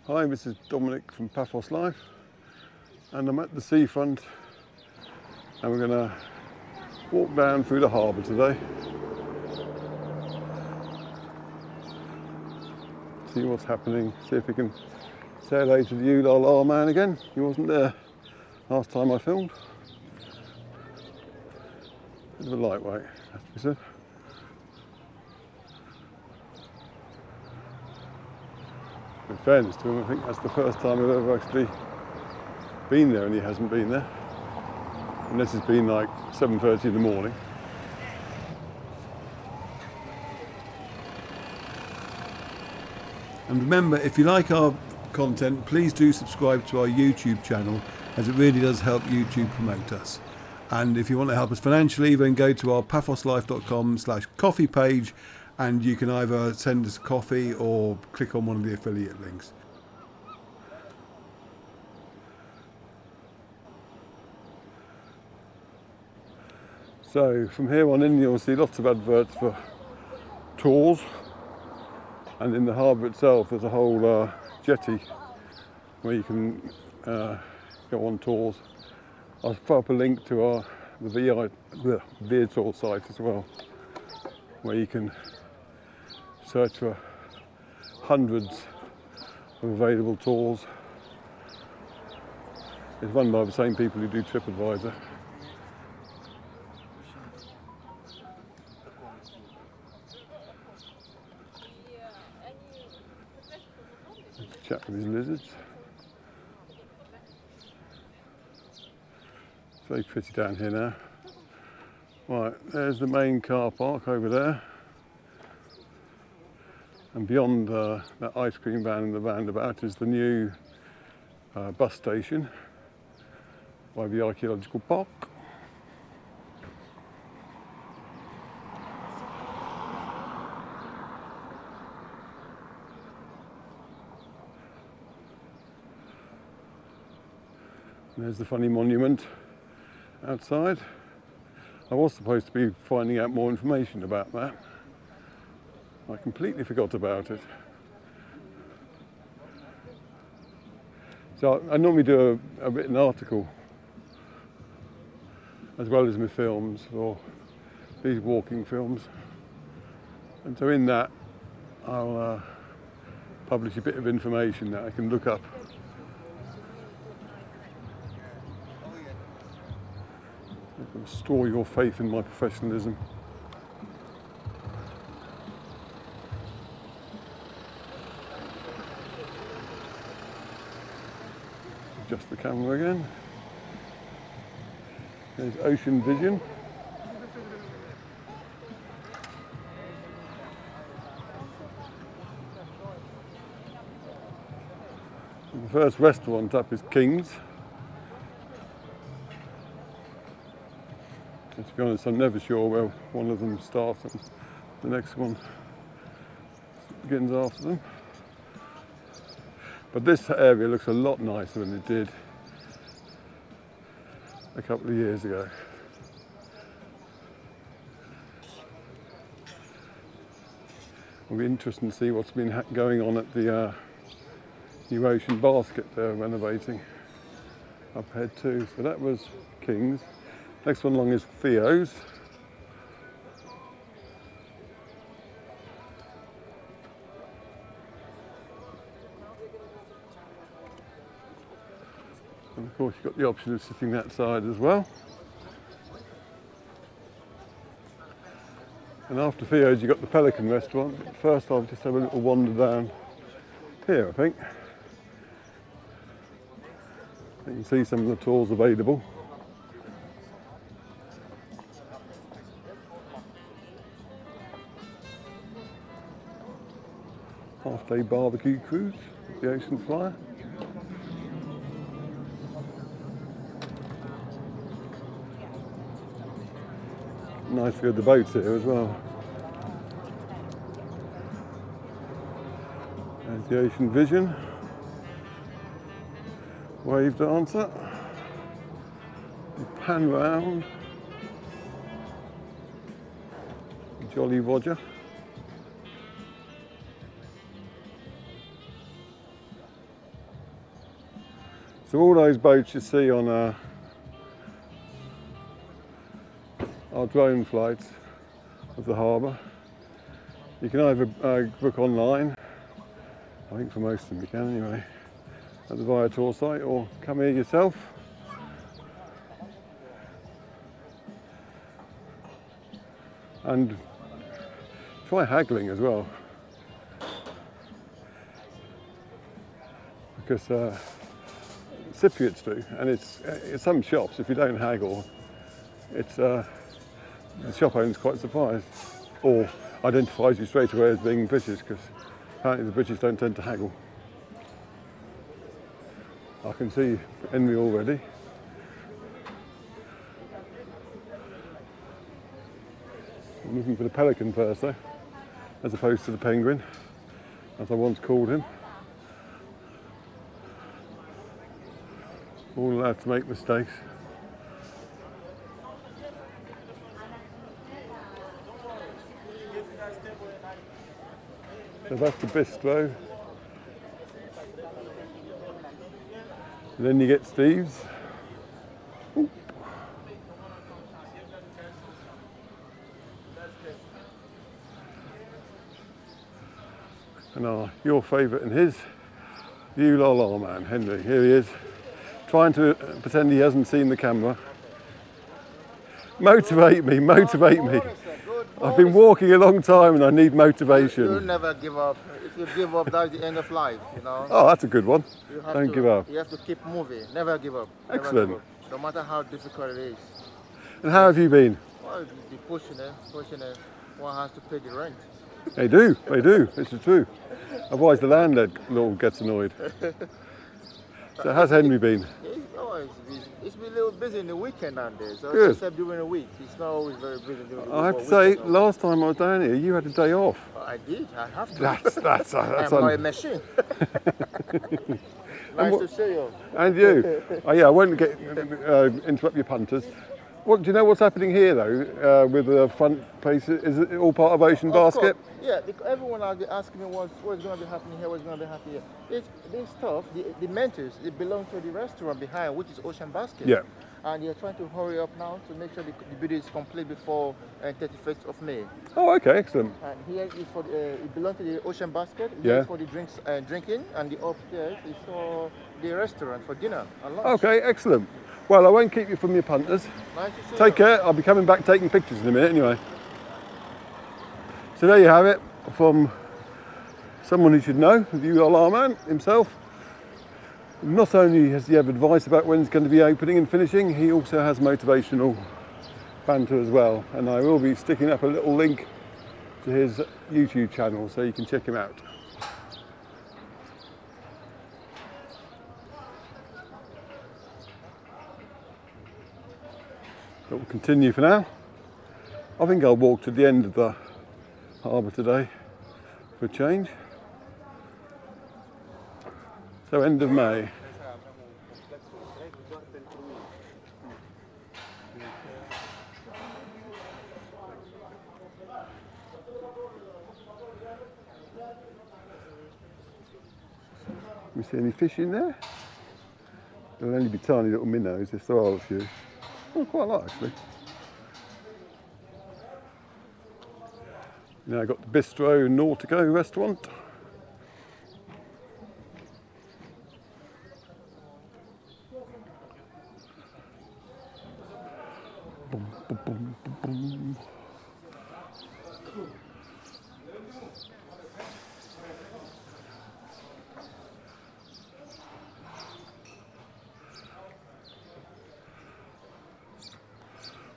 Hi, this is Dominic from Paphos Life, and I'm at the seafront, and we're going to walk down through the harbour today. See what's happening, see if we can say hello to the Ulala man again. He wasn't there last time I filmed. Bit of a lightweight, has to be said. In fairness to him, I think that's the first time I've ever actually been there, and he hasn't been there. Unless it's been like 7:30 in the morning. And remember, if you like our content, please do subscribe to our YouTube channel, as it really does help YouTube promote us. And if you want to help us financially, then go to our paphoslife.com/coffee page, and you can either send us a coffee or click on one of the affiliate links. So from here on in, you'll see lots of adverts for tours, and in the harbour itself there's a whole jetty where you can go on tours. I'll put up a link to the Virtual site as well, where you can search for hundreds of available tours. It's run by the same people who do TripAdvisor. Let's chat with these lizards. It's very pretty down here now. Right, there's the main car park over there. And beyond that ice cream van and the roundabout is the new bus station by the archaeological park. And there's the funny monument outside. I was supposed to be finding out more information about that. I completely forgot about it. So I normally do a written article as well as my films, for these walking films. And so in that I'll publish a bit of information that I can look up. Restore your faith in my professionalism. Adjust the camera again. There's Ocean Vision. And the first restaurant up is King's. And to be honest, I'm never sure where one of them starts and the next one begins after them. But this area looks a lot nicer than it did a couple of years ago. It'll be interesting to see what's been going on at the new Ocean Basket they're renovating up ahead too. So that was King's. Next one along is Theo's. And of course you've got the option of sitting that side as well. And after Theo's you've got the Pelican restaurant. But first I'll just have a little wander down here, I think. You can see some of the tours available. Half-day barbecue cruise with the Ocean Flyer. Nice view of the boats here as well. There's the Ocean Vision. Wave dancer. Pan round. Jolly Roger. So all those boats you see on our drone flights of the harbour, you can either book online, I think for most of them you can anyway, at the Viator site, or come here yourself. And try haggling as well, because Cypriots do, and it's some shops, if you don't haggle, it's the shop owner's quite surprised, or identifies you straight away as being British, because apparently the British don't tend to haggle. I can see Henry already. I'm looking for the pelican first though, as opposed to the penguin, as I once called him. All allowed to make mistakes. So that's the bistro. And then you get Steve's. Ooh. And your favourite and his, you la la man, Henry. Here he is, trying to pretend he hasn't seen the camera. Motivate me, motivate me. I've been walking a long time and I need motivation. You'll never give up. If you give up, that's the end of life, you know. Oh, that's a good one. Don't give up. You have to keep moving. Never give up. Excellent. Give up. No matter how difficult it is. And how have you been? Well, you be pushing it. One has to pay the rent. They do. This is true. Otherwise the landlord gets annoyed. So how's Henry been? It's been a little busy in the weekend nowadays. So Good. except during the week. It's not always very busy during the week. I have to say, last time I was down here, you had a day off. I did. I have to. That's I'm not a machine. Nice to see you. And you. Oh, yeah, I won't interrupt your punters. Do you know what's happening here though, with the front place? Is it all part of Ocean Basket? Yeah, because everyone asking me what's going to be happening here, what's going to be happening here. This stuff, the mentors, they belong to the restaurant behind, which is Ocean Basket. Yeah. And they're trying to hurry up now to make sure the building is complete before 31st of May. Oh, okay, excellent. And here is for it belongs to the Ocean Basket. Here Yeah. is for the drinks, drinking, and the upstairs is for the restaurant for dinner and lunch. Okay, excellent. Well, I won't keep you from your punters. Nice to see Take you. care. I'll be coming back taking pictures in a minute anyway. So there you have it from someone who should know, the ULR man himself. Not only has he have advice about when it's going to be opening and finishing, he also has motivational banter as well. And I will be sticking up a little link to his YouTube channel so you can check him out. But we'll continue for now. I think I'll walk to the end of the harbour today for a change. So end of May. Can we see any fish in there? There'll only be tiny little minnows if there are a few. Oh, quite a lot actually. Now I've got the Bistro Nautico restaurant. Boom, boom, boom, boom, boom.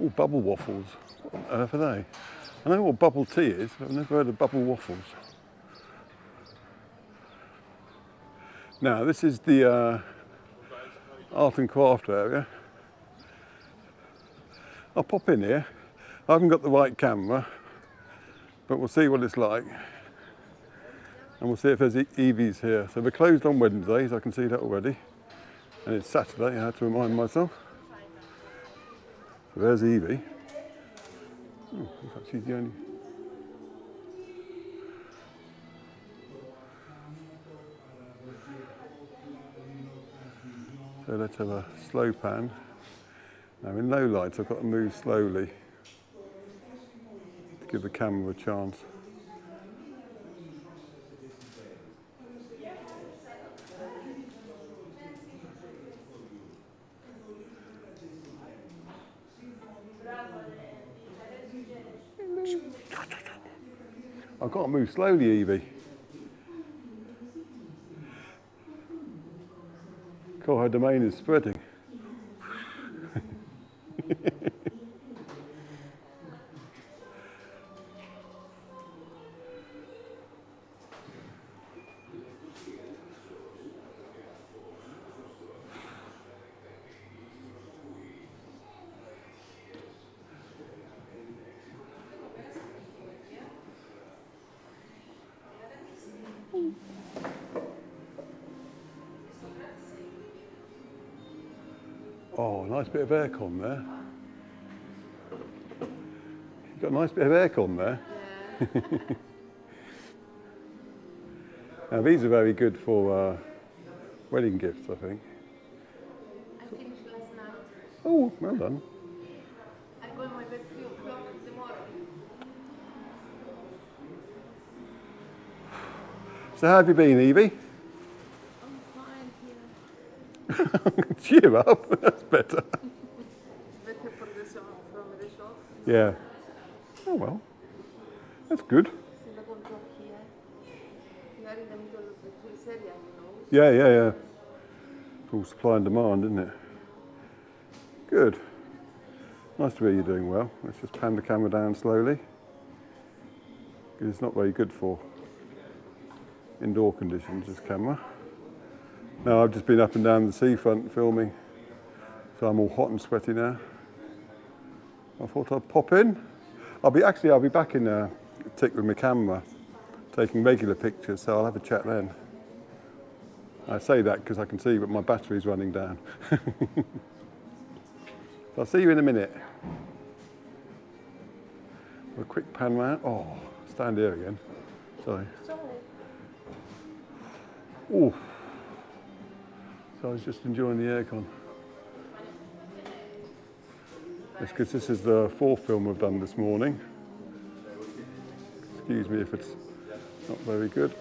Oh, bubble waffles. What on earth are they? I know what bubble tea is, but I've never heard of bubble waffles. Now, this is the art and craft area. I'll pop in here. I haven't got the right camera, but we'll see what it's like. And we'll see if there's EVs here. So we're closed on Wednesdays, I can see that already. And it's Saturday, I had to remind myself. So there's Evie. Oh, in fact, she's the only. So let's have a slow pan. Now in low light I've got to move slowly to give the camera a chance. I've got to move slowly, Evie. God, her domain is spreading. Oh, nice bit of aircon there. You've got a nice bit of aircon there. Yeah. Now these are very good for wedding gifts, I think. I finished last night. Oh, well done. I go in my bed 3 o'clock in the morning. So how have you been, Evie? I'm fine here. Cheer up, that's better. Better for the shop, from the shop. Yeah. Oh well, that's good. See the control here. We are in the middle of the tourist area, you know. Yeah. It's all supply and demand, isn't it? Good. Nice to hear you're doing well. Let's just pan the camera down slowly. Because it's not very good for indoor conditions, this camera. Now I've just been up and down the seafront filming, so I'm all hot and sweaty now. I thought I'd pop in. I'll be back in a tick with my camera, taking regular pictures, so I'll have a chat then. I say that because I can see that my battery's running down. I'll see you in a minute. A quick pan round. Oh, stand here again. Sorry. Oh. So I was just enjoying the aircon. Yes, because this is the 4th film I've done this morning. Excuse me if it's not very good.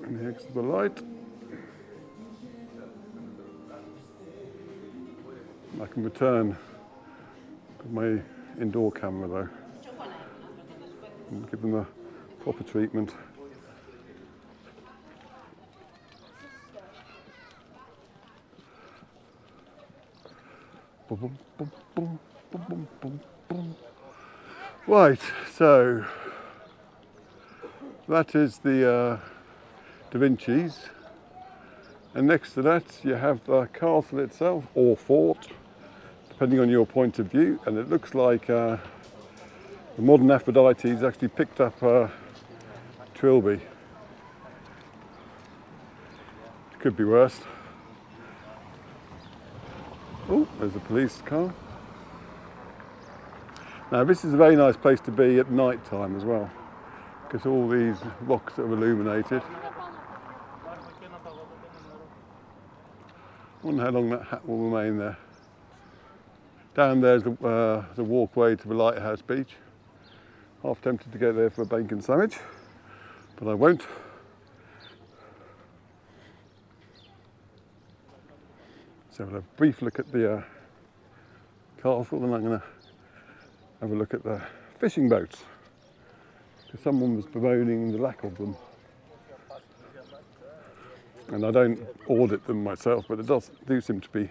And here's the light. I can return to my indoor camera though and give them a proper treatment. Right, so that is the Da Vinci's, and next to that you have the castle itself, or fort, depending on your point of view, and it looks like the modern Aphrodite's actually picked up Trilby. It could be worse. Oh, there's a police car. Now this is a very nice place to be at night time as well, because all these rocks are illuminated. I wonder how long that hat will remain there. Down there's the walkway to the Lighthouse Beach. Half tempted to go there for a bacon sandwich, but I won't. So we'll have a brief look at the castle, and I'm going to have a look at the fishing boats, because someone was bemoaning the lack of them. And I don't audit them myself, but there do seem to be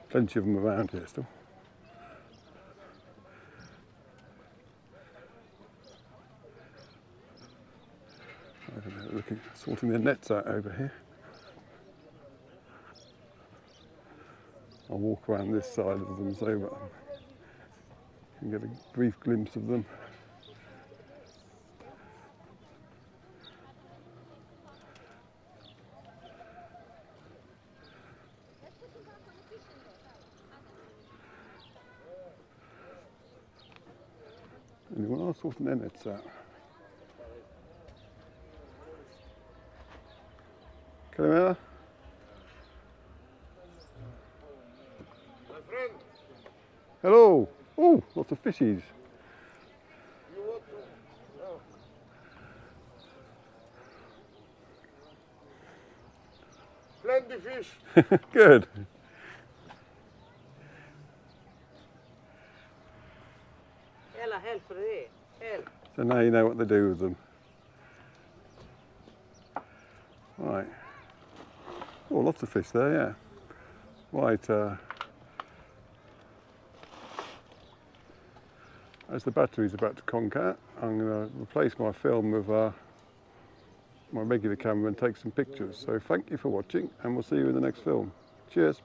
plenty of them around here still. I don't know, sorting their nets out over here. I'll walk around this side of them so that I can get a brief glimpse of them. Anyone else sorting their nets out? Kalimera? Hello. Oh, lots of fishies. You want to? Oh. Plenty fish. Good. Ella, help, Freddy. Help. So now you know what to do with them. Right. Oh, lots of fish there, yeah. Right. As the battery's about to conk out, I'm going to replace my film with my regular camera and take some pictures. So thank you for watching, and we'll see you in the next film. Cheers.